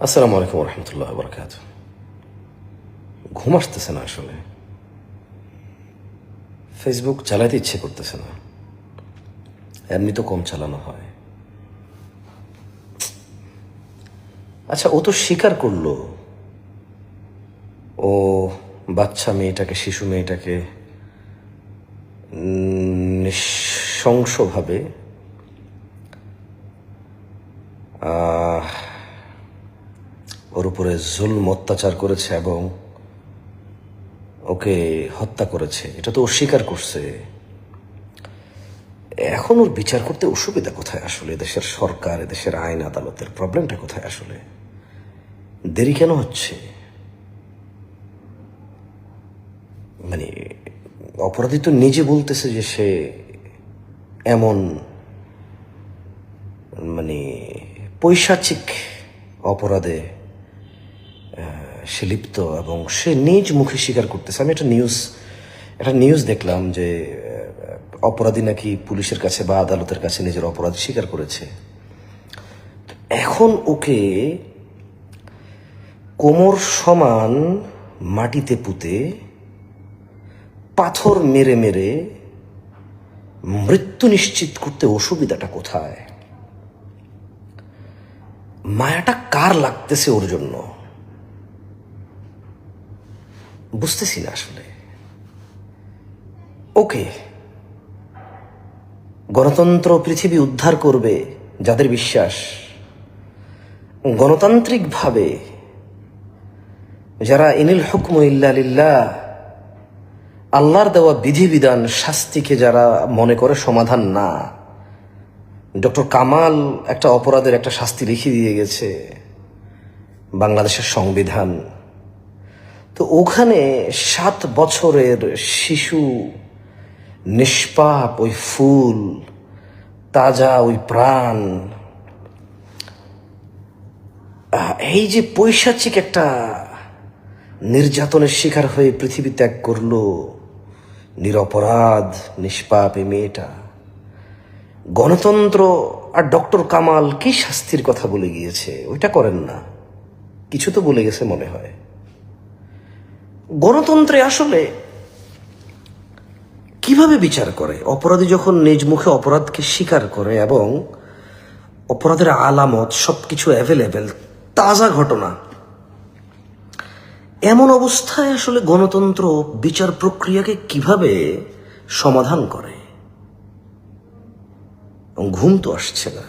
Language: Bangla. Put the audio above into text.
আসসালামু আলাইকুম রহমতুল্লাহ বরকাত। ঘুম আসতেছে না, আসলে ফেসবুক চালাতে ইচ্ছে করতেছে না। এমনি তো কম চালানো হয়। আচ্ছা, ও তো স্বীকার করলো ও বাচ্চা মেয়েটাকে, শিশু মেয়েটাকে নৃশংসভাবে ওর উপরে জুলম অত্যাচার করেছে এবং ওকে হত্যা করেছে। এটা তো ও স্বীকার করছে। এখন ওর বিচার করতে অসুবিধা কোথায়? আসলে দেশের সরকার, দেশের আইন আদালতের প্রবলেমটা কোথায়? আসলে দেরি কেন হচ্ছে? মানে অপরাধী তো নিজে বলতেছে যে সে এমন মানে পৈশাচিক অপরাধে সে লিপ্ত এবং সে নিজ মুখে স্বীকার করতেছে। আমি একটা নিউজ দেখলাম যে অপরাধী নাকি পুলিশের কাছে বা আদালতের কাছে নিজের অপরাধ স্বীকার করেছে। এখন ওকে কোমর সমান মাটিতে পুঁতে পাথর মেরে মেরে মৃত্যু নিশ্চিত করতে অসুবিধাটা কোথায়? মায়াটা কার লাগতেছে ওর জন্য বুঝতেছি না আসলে। ওকে গণতন্ত্র পৃথিবী উদ্ধার করবে যাদের বিশ্বাস, গণতান্ত্রিকভাবে যারা ইনিল হুকমু ইল্লা লিল্লাহ, আল্লাহর দেওয়া বিধিবিধান শাস্তিকে যারা মনে করে সমাধান না। ডক্টর কামাল একটা অপরাধের একটা শাস্তি লিখে দিয়ে গেছে বাংলাদেশের সংবিধান। তো ওখানে 7 বছরের শিশু, নিষ্পাপ ওই ফুল, তাজা ওই প্রাণ, এই যে পৈশাচিক একটা নির্যাতনের শিকার হয়ে পৃথিবী ত্যাগ করলো, নিরপরাধ নিষ্পাপ এই মেয়েটা। গণতন্ত্র আর ডক্টর কামাল কি শাস্তির কথা বলে গিয়েছে, ওইটা করেন না, কিছু তো বলে গেছে মনে হয়। গণতন্ত্রে আসলে কিভাবে বিচার করে? অপরাধী যখন নিজ মুখে অপরাধকে স্বীকার করে এবং অপরাধের আলামত সবকিছু অ্যাভেলেবেল, তাজা ঘটনা, এমন অবস্থায় আসলে গণতন্ত্র বিচার প্রক্রিয়াকে কিভাবে সমাধান করে? ঘুম তো আসছে না।